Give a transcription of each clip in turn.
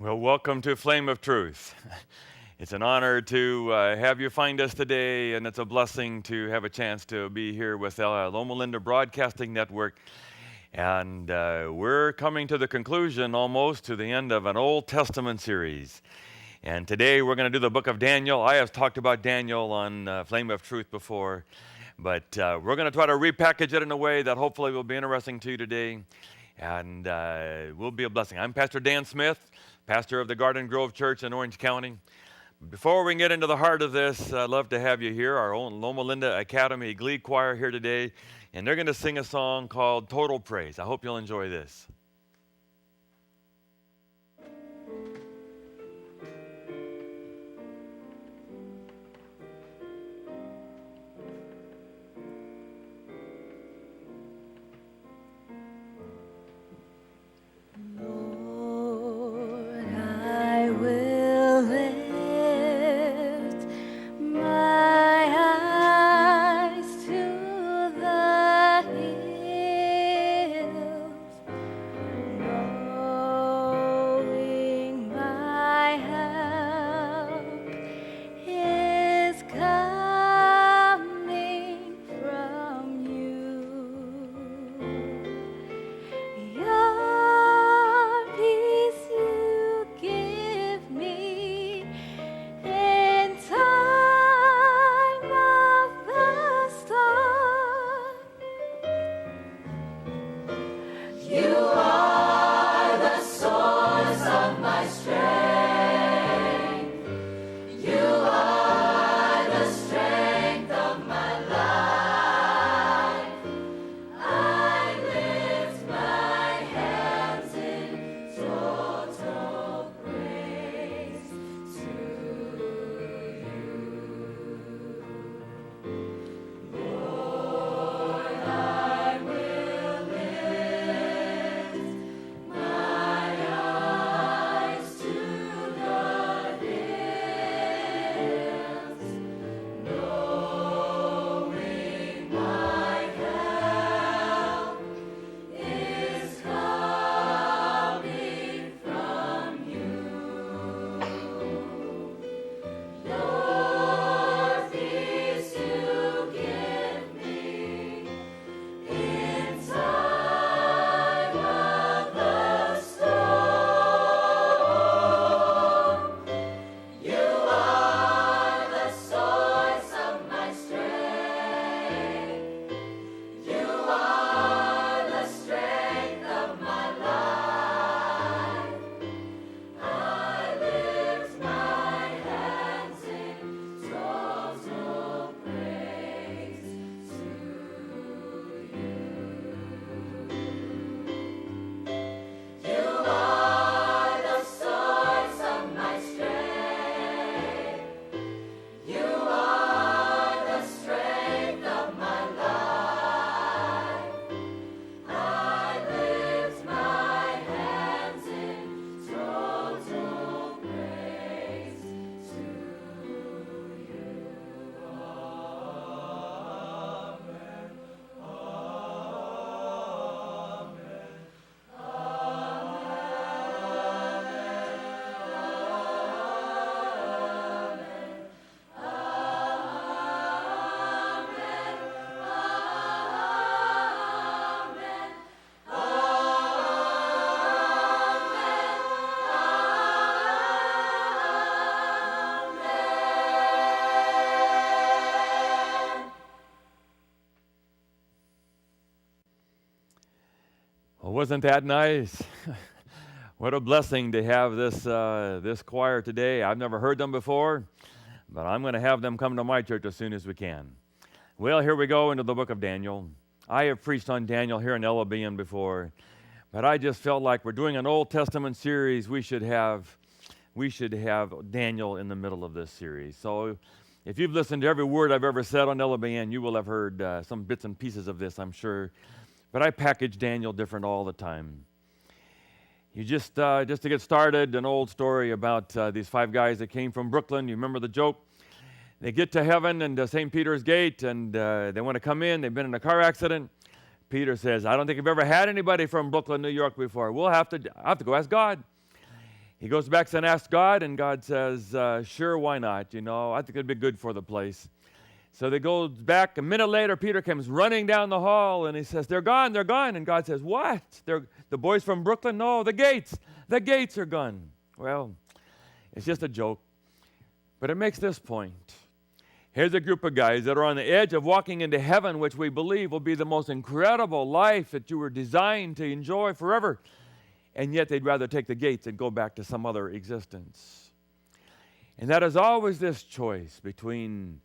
Well, welcome to Flame of Truth. It's an honor to have you find us today, and it's a blessing to have a chance to be here with Loma Linda Broadcasting Network. And we're coming to the conclusion, almost to the end of an Old Testament series. And today we're going to do the book of Daniel. I have talked about Daniel on Flame of Truth before, but we're going to try to repackage it in a way that hopefully will be interesting to you today, and will be a blessing. I'm Pastor Dan Smith, pastor of the Garden Grove Church in Orange County. Before we can get into the heart of this, I'd love to have you here, our own Loma Linda Academy Glee Choir here today, and they're going to sing a song called Total Praise. I hope you'll enjoy this. Wasn't that nice? What a blessing to have this choir today. I've never heard them before, but I'm going to have them come to my church as soon as we can. Well, here we go into the book of Daniel. I have preached on Daniel here in LLBN before, but I just felt like we're doing an Old Testament series. We should have Daniel in the middle of this series. So if you've listened to every word I've ever said on LLBN, you will have heard some bits and pieces of this, I'm sure. But I package Daniel different all the time. You just to get started, an old story about these 5 guys that came from Brooklyn. You remember the joke? They get to heaven and St. Peter's Gate, and they want to come in. They've been in a car accident. Peter says, I don't think I've ever had anybody from Brooklyn, New York before. I have to go ask God. He goes back and asks God, and God says, sure, why not? I think it'd be good for the place. So they go back. A minute later, Peter comes running down the hall, and he says, they're gone, they're gone. And God says, what? They're the boys from Brooklyn? No, the gates are gone. Well, it's just a joke, but it makes this point. Here's a group of guys that are on the edge of walking into heaven, which we believe will be the most incredible life that you were designed to enjoy forever. And yet they'd rather take the gates and go back to some other existence. And that is always this choice between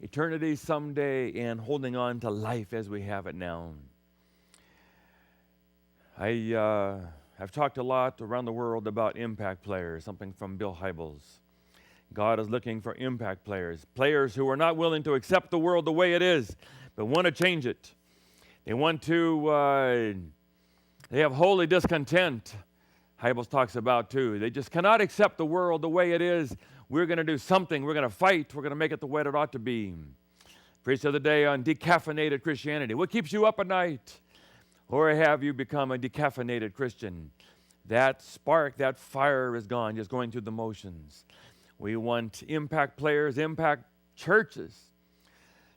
eternity someday and holding on to life as we have it now. I've talked a lot around the world about impact players, something from Bill Hybels. God is looking for impact players, players who are not willing to accept the world the way it is, but want to change it. They want to, they have holy discontent, Hybels talks about too. They just cannot accept the world the way it is. We're going to do something. We're going to fight. We're going to make it the way it ought to be. Preached the other day on decaffeinated Christianity. What keeps you up at night? Or have you become a decaffeinated Christian? That spark, that fire is gone, just going through the motions. We want impact players, impact churches.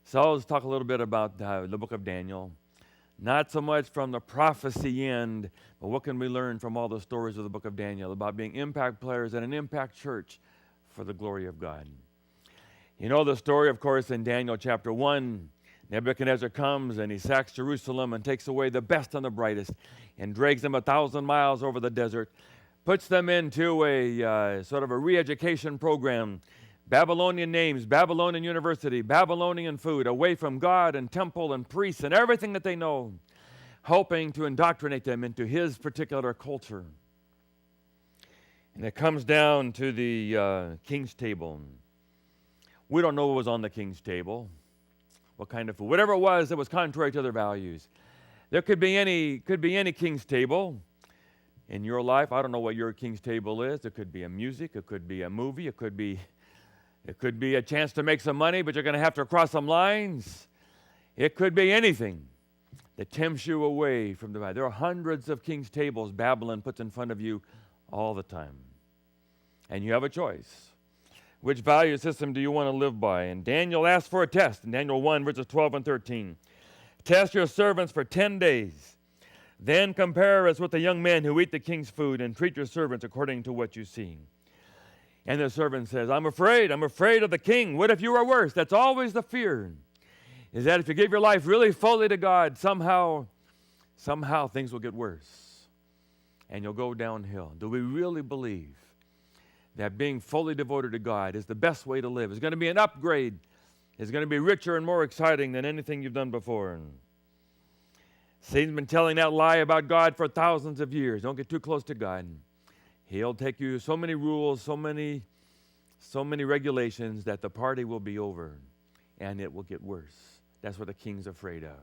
So let's talk a little bit about the book of Daniel. Not so much from the prophecy end, but what can we learn from all the stories of the book of Daniel about being impact players in an impact church for the glory of God. You know the story, of course, in Daniel chapter 1. Nebuchadnezzar comes and he sacks Jerusalem and takes away the best and the brightest and drags them 1,000 miles over the desert, puts them into a sort of a re-education program, Babylonian names, Babylonian university, Babylonian food, away from God and temple and priests and everything that they know, helping to indoctrinate them into his particular culture. And it comes down to the king's table. We don't know what was on the king's table, what kind of food. Whatever it was contrary to their values. There could be any king's table in your life. I don't know what your king's table is. It could be a music, it could be a movie, it could be a chance to make some money, but you're going to have to cross some lines. It could be anything that tempts you away from the Bible. There are hundreds of king's tables Babylon puts in front of you all the time. And you have a choice. Which value system do you want to live by? And Daniel asked for a test in Daniel 1, verses 12 and 13. Test your servants for 10 days. Then compare us with the young men who eat the king's food, and treat your servants according to what you see. And the servant says, I'm afraid of the king. What if you are worse? That's always the fear, is that if you give your life really fully to God, somehow things will get worse and you'll go downhill. Do we really believe that being fully devoted to God is the best way to live? It's going to be an upgrade. It's going to be richer and more exciting than anything you've done before. Satan's been telling that lie about God for thousands of years. Don't get too close to God. He'll take you so many rules, so many regulations that the party will be over and it will get worse. That's what the king's afraid of.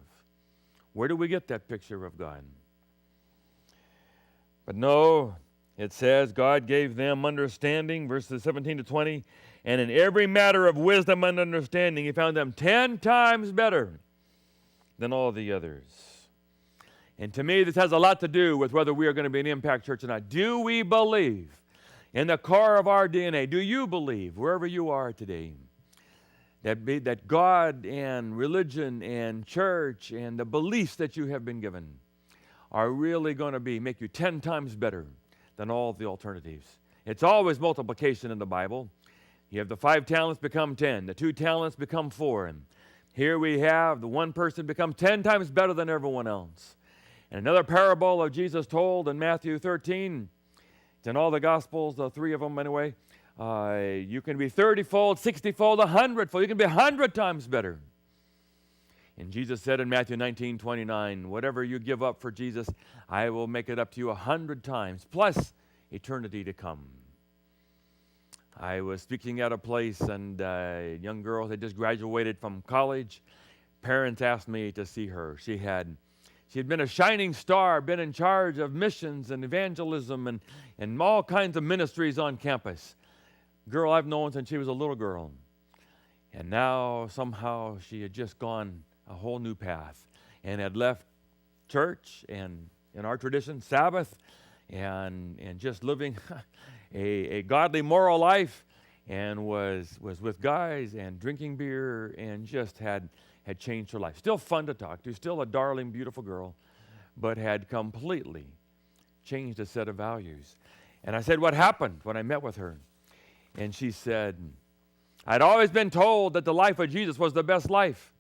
Where do we get that picture of God? But no, it says God gave them understanding, verses 17 to 20, and in every matter of wisdom and understanding, he found them 10 times better than all the others. And to me, this has a lot to do with whether we are going to be an impact church or not. Do we believe in the core of our DNA? Do you believe, wherever you are today, that God and religion and church and the beliefs that you have been given are really going to make you 10 times better than all the alternatives? It's always multiplication in the Bible. You have the 5 talents become 10, the 2 talents become 4, and here we have the one person become 10 times better than everyone else. And another parable of Jesus told in Matthew 13, it's in all the Gospels, the 3 of them anyway, you can be 30-fold, 60-fold, 100-fold. You can be 100 times better. And Jesus said in Matthew 19:29, whatever you give up for Jesus, I will make it up to you 100 times, plus eternity to come. I was speaking at a place, and a young girl had just graduated from college. Parents asked me to see her. She had been a shining star, been in charge of missions and evangelism and all kinds of ministries on campus. Girl I've known since she was a little girl. And now somehow she had just gone a whole new path and had left church and, in our tradition, Sabbath, and just living a godly, moral life, and was with guys and drinking beer and just had changed her life. Still fun to talk to, still a darling, beautiful girl, but had completely changed a set of values. And I said, what happened when I met with her? And she said, I'd always been told that the life of Jesus was the best life.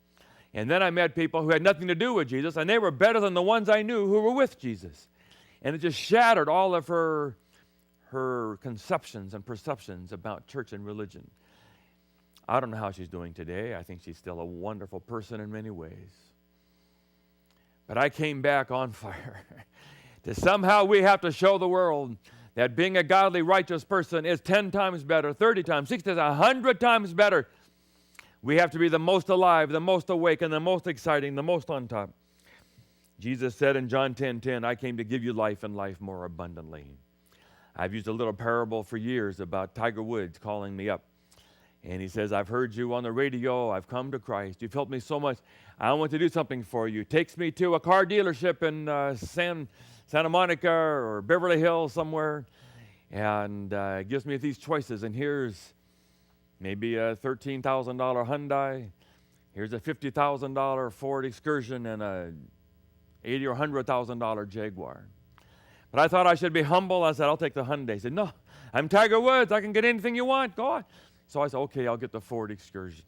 And then I met people who had nothing to do with Jesus, and they were better than the ones I knew who were with Jesus. And it just shattered all of her conceptions and perceptions about church and religion. I don't know how she's doing today. I think she's still a wonderful person in many ways. But I came back on fire. That somehow we have to show the world that being a godly, righteous person is 10 times better, 30 times, 60 times, 100 times better. We have to be the most alive, the most awake, and the most exciting, the most on top. Jesus said in John 10:10, I came to give you life and life more abundantly. I've used a little parable for years about Tiger Woods calling me up. And he says, I've heard you on the radio. I've come to Christ. You've helped me so much. I want to do something for you. Takes me to a car dealership in Santa Monica or Beverly Hills somewhere, and gives me these choices. And here's maybe a $13,000 Hyundai. Here's a $50,000 Ford Excursion and a $80,000 or $100,000 Jaguar. But I thought I should be humble. I said, I'll take the Hyundai. He said, no, I'm Tiger Woods. I can get anything you want. Go on. So I said, okay, I'll get the Ford Excursion.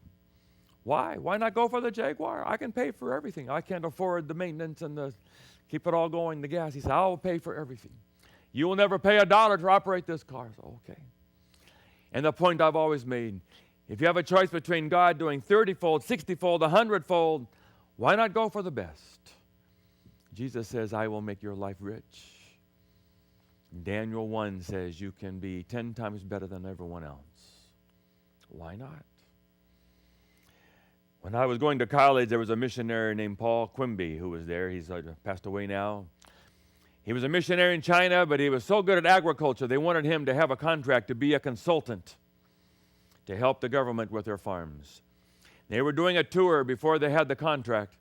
Why? Why not go for the Jaguar? I can pay for everything. I can't afford the maintenance and the keep it all going, the gas. He said, I'll pay for everything. You will never pay $1 to operate this car. I said, okay. And the point I've always made, if you have a choice between God doing 30-fold, 60-fold, 100-fold, why not go for the best? Jesus says, I will make your life rich. Daniel 1 says you can be 10 times better than everyone else. Why not? When I was going to college, there was a missionary named Paul Quimby who was there. He's passed away now. He was a missionary in China, but he was so good at agriculture, they wanted him to have a contract to be a consultant to help the government with their farms. They were doing a tour before they had the contract,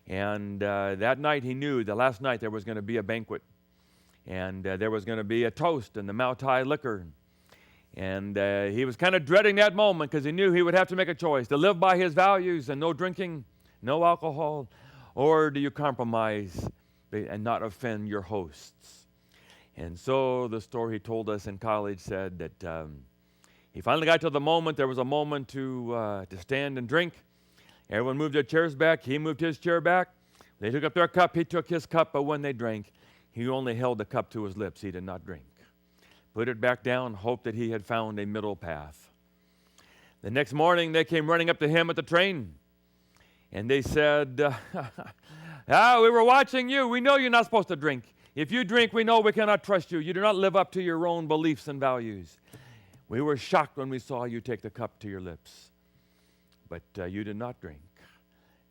and that night he knew, the last night, there was going to be a banquet, and there was going to be a toast and the Mau Tai liquor. And he was kind of dreading that moment because he knew he would have to make a choice, to live by his values and no drinking, no alcohol, or do you compromise and not offend your hosts? And so the story he told us in college said that he finally got to the moment. There was a moment to stand and drink. Everyone moved their chairs back. He moved his chair back. They took up their cup. He took his cup, but when they drank, he only held the cup to his lips. He did not drink. Put it back down, hoped that he had found a middle path. The next morning, they came running up to him at the train, and they said, we were watching you. We know you're not supposed to drink. If you drink, we know we cannot trust you. You do not live up to your own beliefs and values. We were shocked when we saw you take the cup to your lips, but you did not drink.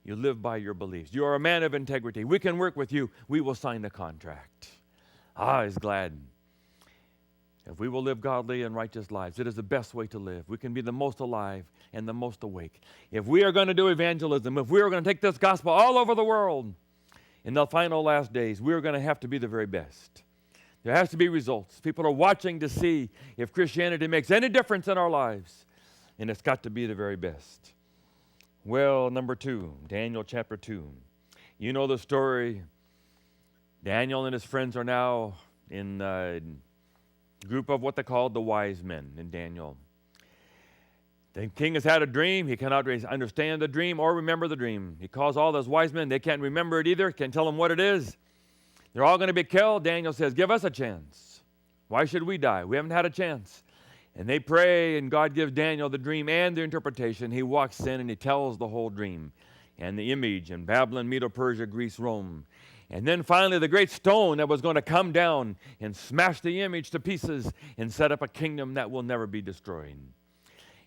You live by your beliefs. You are a man of integrity. We can work with you. We will sign the contract. I was glad. If we will live godly and righteous lives, it is the best way to live. We can be the most alive and the most awake. If we are going to do evangelism, if we are going to take this gospel all over the world in the final last days, we are going to have to be the very best. There has to be results. People are watching to see if Christianity makes any difference in our lives, and it's got to be the very best. Well, number 2, Daniel chapter 2. You know the story. Daniel and his friends are now in group of what they called the wise men in Daniel. The king has had a dream. He cannot understand the dream or remember the dream. He calls all those wise men. They can't remember it either. Can't tell them what it is. They're all going to be killed. Daniel says, give us a chance. Why should we die? We haven't had a chance. And they pray, and God gives Daniel the dream and the interpretation. He walks in and he tells the whole dream and the image in Babylon, Medo-Persia, Greece, Rome. And then finally the great stone that was going to come down and smash the image to pieces and set up a kingdom that will never be destroyed.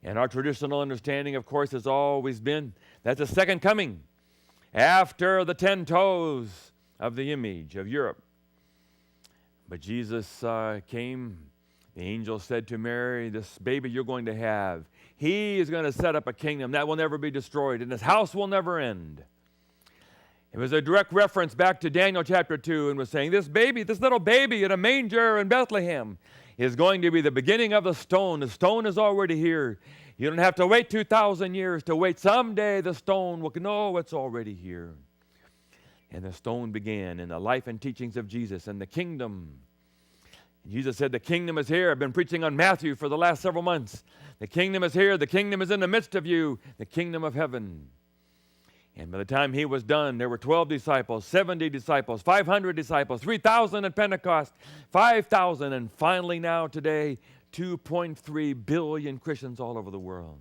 And our traditional understanding, of course, has always been that's the second coming after the 10 toes of the image of Europe. But Jesus came. The angel said to Mary, this baby you're going to have, he is going to set up a kingdom that will never be destroyed, and his house will never end. It was a direct reference back to Daniel chapter 2 and was saying, this little baby in a manger in Bethlehem is going to be the beginning of the stone. The stone is already here. You don't have to wait 2,000 years to wait. Someday the stone will know it's already here. And the stone began in the life and teachings of Jesus and the kingdom. Jesus said, the kingdom is here. I've been preaching on Matthew for the last several months. The kingdom is here. The kingdom is in the midst of you. The kingdom of heaven. And by the time he was done, there were 12 disciples, 70 disciples, 500 disciples, 3,000 at Pentecost, 5,000, and finally now today, 2.3 billion Christians all over the world.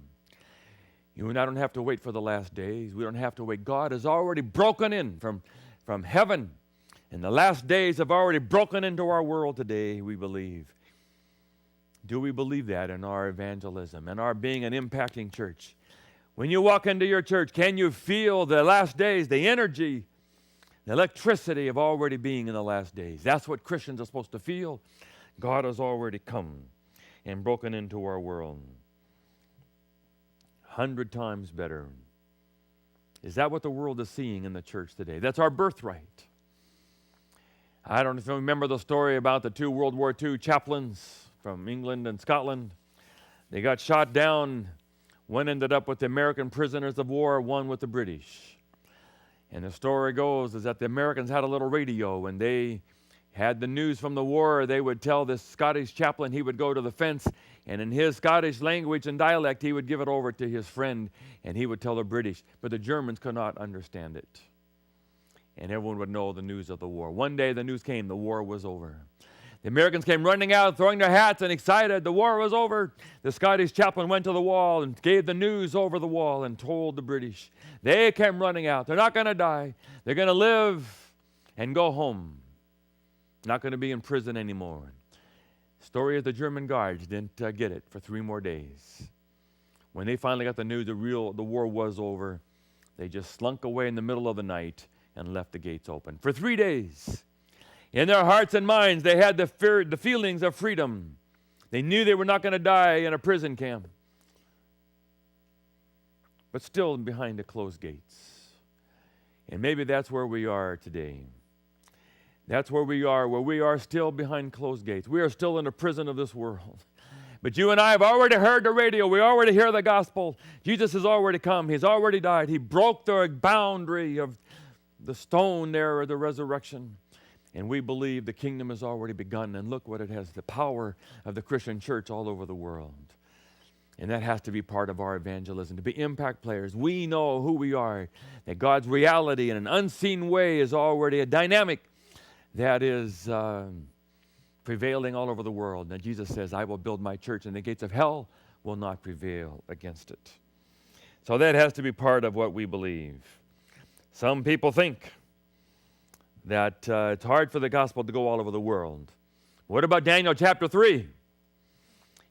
You and I don't have to wait for the last days. We don't have to wait. God has already broken in from heaven. And the last days have already broken into our world today, we believe. Do we believe that in our evangelism and our being an impacting church? When you walk into your church, can you feel the last days, the energy, the electricity of already being in the last days? That's what Christians are supposed to feel. God has already come and broken into our world. 100 times better. Is that what the world is seeing in the church today? That's our birthright. I don't know if you remember the story about the 2 World War II chaplains from England and Scotland. They got shot down. One ended up with the American prisoners of war, one with the British. And the story goes is that the Americans had a little radio. When they had the news from the war, they would tell this Scottish chaplain he would go to the fence, and in his Scottish language and dialect, he would give it over to his friend, and he would tell the British. But the Germans could not understand it. And everyone would know the news of the war. One day the news came, the war was over. The Americans came running out, throwing their hats and excited. The war was over. The Scottish chaplain went to the wall and gave the news over the wall and told the British. They came running out. They're not going to die. They're going to live and go home. Not going to be in prison anymore. Story of the German guards didn't get it for 3 more days. When they finally got the news the war was over, they just slunk away in the middle of the night and left the gates open. For 3 days. In their hearts and minds, they had the feelings of freedom. They knew they were not going to die in a prison camp. But still behind the closed gates. And maybe that's where we are today. That's where we are still behind closed gates. We are still in the prison of this world. But you and I have already heard the radio. We already hear the gospel. Jesus has already come. He's already died. He broke the boundary of the stone there of the resurrection. And we believe the kingdom has already begun. And look what it has, the power of the Christian church all over the world. And that has to be part of our evangelism, to be impact players. We know who we are, that God's reality in an unseen way is already a dynamic that is prevailing all over the world. And Jesus says, I will build my church, and the gates of hell will not prevail against it. So that has to be part of what we believe. Some people think that it's hard for the gospel to go all over the world. What about Daniel chapter 3?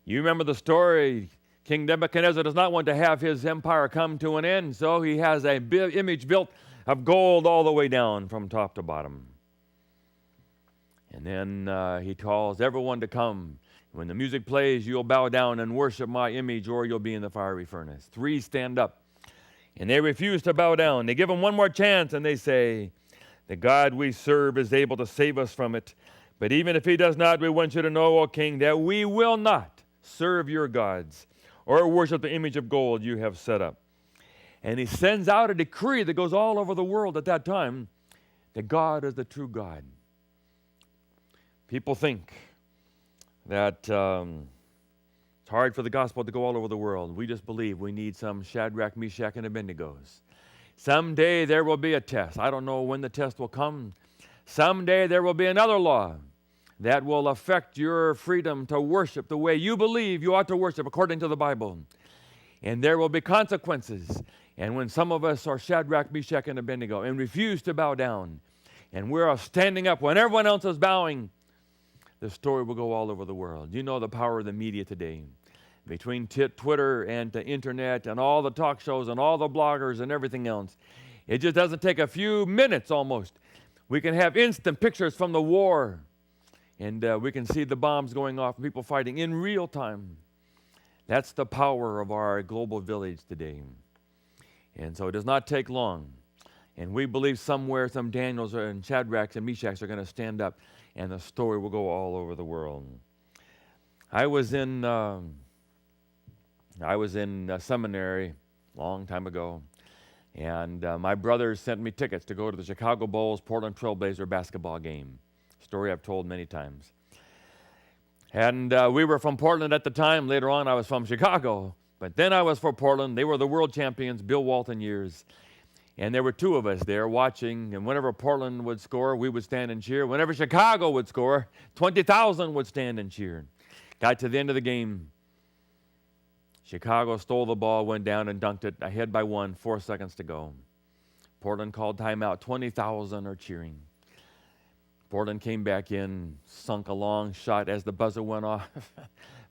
You remember the story. King Nebuchadnezzar does not want to have his empire come to an end, so he has an image built of gold all the way down from top to bottom. And then he calls everyone to come. When the music plays, you'll bow down and worship my image, or you'll be in the fiery furnace. 3 stand up, and they refuse to bow down. They give him one more chance, and they say, the God we serve is able to save us from it. But even if he does not, we want you to know, O king, that we will not serve your gods or worship the image of gold you have set up. And he sends out a decree that goes all over the world at that time that God is the true God. People think that it's hard for the gospel to go all over the world. We just believe we need some Shadrach, Meshach, and Abednego's. Someday there will be a test. I don't know when the test will come. Someday there will be another law that will affect your freedom to worship the way you believe you ought to worship according to the Bible. And there will be consequences. And when some of us are Shadrach, Meshach, and Abednego and refuse to bow down, and we're standing up when everyone else is bowing, the story will go all over the world. You know the power of the media today. Between Twitter and the internet and all the talk shows and all the bloggers and everything else, it just doesn't take a few minutes almost. We can have instant pictures from the war, and we can see the bombs going off and people fighting in real time. That's the power of our global village today. And so it does not take long. And we believe somewhere some Daniels and Shadrachs and Meshachs are going to stand up, and the story will go all over the world. I was in a seminary a long time ago, and my brothers sent me tickets to go to the Chicago Bulls Portland Trailblazer basketball game. Story I've told many times. And we were from Portland at the time. Later on, I was from Chicago. But then I was for Portland. They were the world champions, Bill Walton years. And there were two of us there watching. And whenever Portland would score, we would stand and cheer. Whenever Chicago would score, 20,000 would stand and cheer. Got to the end of the game. Chicago stole the ball, went down and dunked it, ahead by 1, 4 seconds to go. Portland called timeout. 20,000 are cheering. Portland came back in, sunk a long shot as the buzzer went off.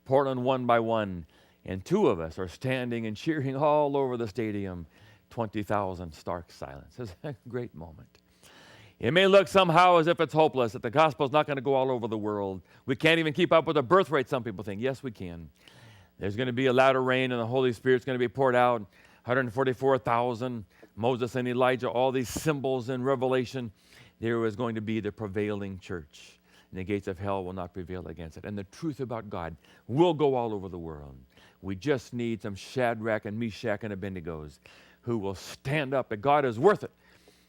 Portland won by 1, and two of us are standing and cheering all over the stadium. 20,000 stark silence. It's a great moment. It may look somehow as if it's hopeless, that the gospel's not going to go all over the world. We can't even keep up with the birth rate, some people think. Yes, we can. There's going to be a latter rain, and the Holy Spirit's going to be poured out. 144,000, Moses and Elijah, all these symbols in Revelation. There is going to be the prevailing church, and the gates of hell will not prevail against it. And the truth about God will go all over the world. We just need some Shadrach and Meshach and Abednego who will stand up. That God is worth it.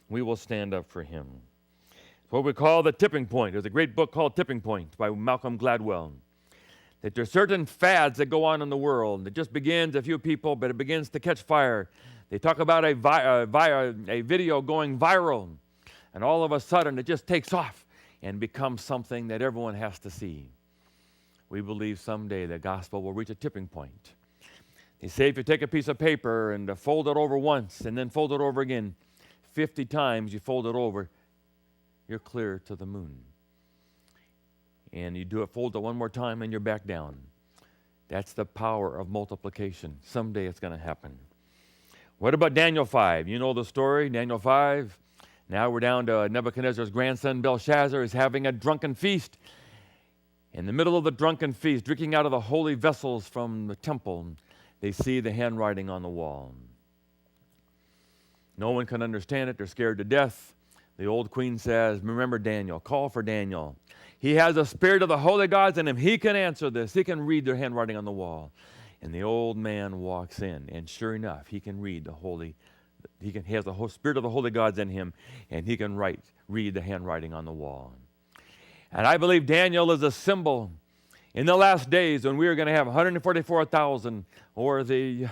We will stand up for him. It's what we call the tipping point. There's a great book called Tipping Point by Malcolm Gladwell. That there's certain fads that go on in the world. It just begins a few people, but it begins to catch fire. They talk about a video going viral. And all of a sudden, it just takes off and becomes something that everyone has to see. We believe someday the gospel will reach a tipping point. They say if you take a piece of paper and fold it over once and then fold it over again, 50 times you fold it over, you're clear to the moon. And you do it, fold it one more time, and you're back down. That's the power of multiplication. Someday it's going to happen. What about Daniel 5? You know the story, Daniel 5. Now we're down to Nebuchadnezzar's grandson Belshazzar is having a drunken feast. In the middle of the drunken feast, drinking out of the holy vessels from the temple, they see the handwriting on the wall. No one can understand it. They're scared to death. The old queen says, remember Daniel, call for Daniel. He has the spirit of the holy gods in him. He can answer this. He can read their handwriting on the wall. And the old man walks in, and sure enough, he can read the holy. He has the whole spirit of the holy gods in him, and he can read the handwriting on the wall. And I believe Daniel is a symbol in the last days when we are going to have 144,000, or the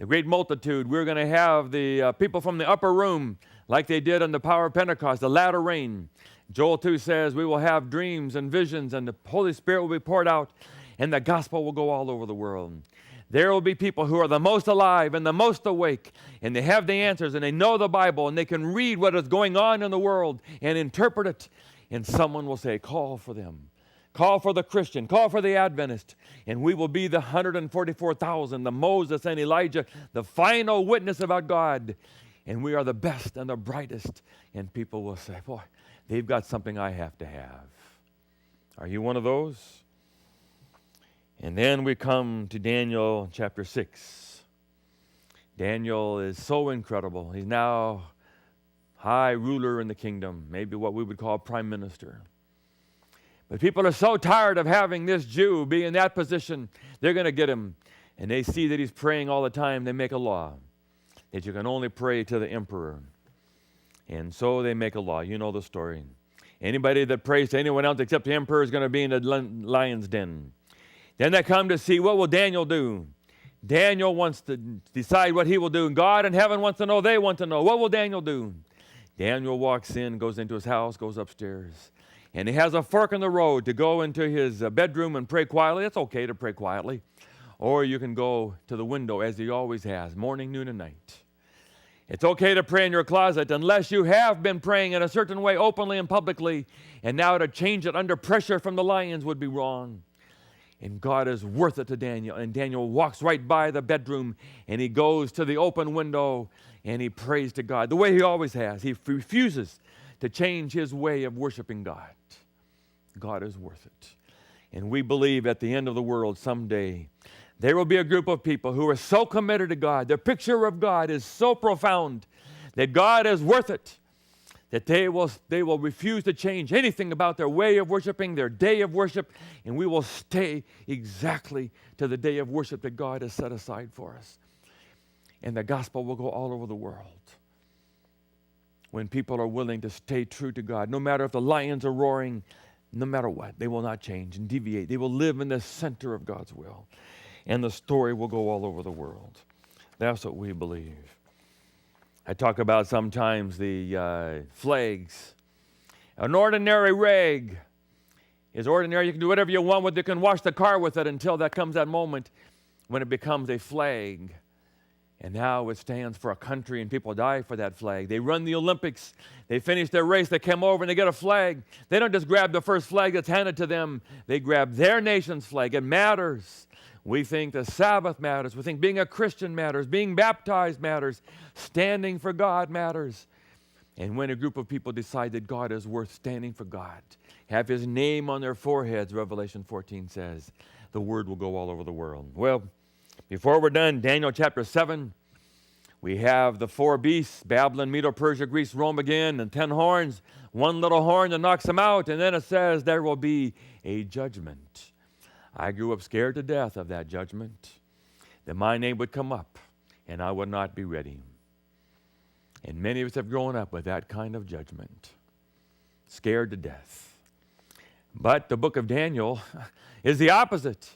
great multitude. We're going to have the people from the upper room, like they did on the power of Pentecost, the latter rain. Joel 2 says we will have dreams and visions, and the Holy Spirit will be poured out, and the gospel will go all over the world. There will be people who are the most alive and the most awake, and they have the answers, and they know the Bible, and they can read what is going on in the world and interpret it. And someone will say, call for them. Call for the Christian. Call for the Adventist. And we will be the 144,000, the Moses and Elijah, the final witness about God. And we are the best and the brightest. And people will say, boy, they've got something I have to have. Are you one of those? And then we come to Daniel chapter 6. Daniel is so incredible. He's now high ruler in the kingdom, maybe what we would call prime minister. But people are so tired of having this Jew be in that position, they're going to get him. And they see that he's praying all the time. They make a law that you can only pray to the emperor. And so they make a law. You know the story. Anybody that prays to anyone else except the emperor is going to be in the lion's den. Then they come to see, what will Daniel do? Daniel wants to decide what he will do. God in heaven wants to know. They want to know. What will Daniel do? Daniel walks in, goes into his house, goes upstairs. And he has a fork in the road to go into his bedroom and pray quietly. It's okay to pray quietly. Or you can go to the window, as he always has, morning, noon, and night. It's okay to pray in your closet unless you have been praying in a certain way openly and publicly. And now to change it under pressure from the lions would be wrong. And God is worth it to Daniel. And Daniel walks right by the bedroom, and he goes to the open window, and he prays to God the way he always has. He refuses to change his way of worshiping God. God is worth it. And we believe at the end of the world someday, there will be a group of people who are so committed to God. Their picture of God is so profound that God is worth it, that they will refuse to change anything about their way of worshiping, their day of worship, and we will stay exactly to the day of worship that God has set aside for us. And the gospel will go all over the world when people are willing to stay true to God. No matter if the lions are roaring, no matter what, they will not change and deviate. They will live in the center of God's will. And the story will go all over the world. That's what we believe. I talk about sometimes the flags. An ordinary rag is ordinary. You can do whatever you want with it. You can wash the car with it until that comes that moment when it becomes a flag. And now it stands for a country, and people die for that flag. They run the Olympics. They finish their race. They come over and they get a flag. They don't just grab the first flag that's handed to them. They grab their nation's flag. It matters. We think the Sabbath matters. We think being a Christian matters. Being baptized matters. Standing for God matters. And when a group of people decide that God is worth standing for God, have His name on their foreheads, Revelation 14 says, the word will go all over the world. Well, before we're done, Daniel chapter 7, we have the 4 beasts, Babylon, Medo, Persia, Greece, Rome again, and 10 horns. One little horn that knocks them out, and then it says there will be a judgment. I grew up scared to death of that judgment, that my name would come up and I would not be ready. And many of us have grown up with that kind of judgment, scared to death. But the book of Daniel is the opposite.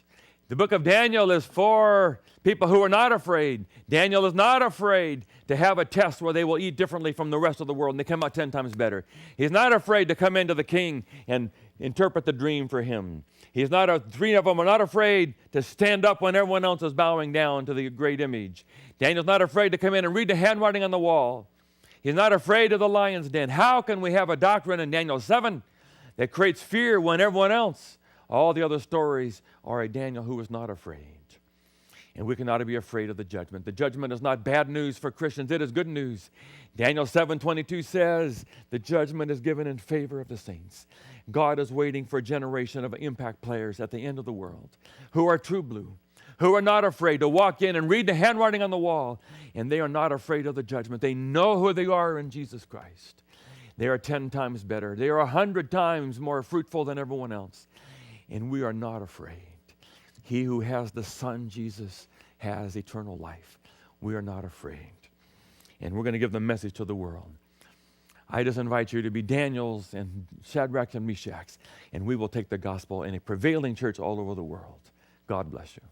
The book of Daniel is for people who are not afraid. Daniel is not afraid to have a test where they will eat differently from the rest of the world and they come out 10 times better. He's not afraid to come into the king and interpret the dream for him. Three of them are not afraid to stand up when everyone else is bowing down to the great image. Daniel's not afraid to come in and read the handwriting on the wall. He's not afraid of the lion's den. How can we have a doctrine in Daniel 7 that creates fear when everyone else, all the other stories, are a Daniel who is not afraid? And we cannot be afraid of the judgment. The judgment is not bad news for Christians. It is good news. Daniel 7:22 says the judgment is given in favor of the saints. God is waiting for a generation of impact players at the end of the world who are true blue, who are not afraid to walk in and read the handwriting on the wall, and they are not afraid of the judgment. They know who they are in Jesus Christ. They are 10 times better. They are 100 times more fruitful than everyone else, and we are not afraid. He who has the Son, Jesus, has eternal life. We are not afraid, and we're going to give the message to the world. I just invite you to be Daniels and Shadrachs and Meshachs, and we will take the gospel in a prevailing church all over the world. God bless you.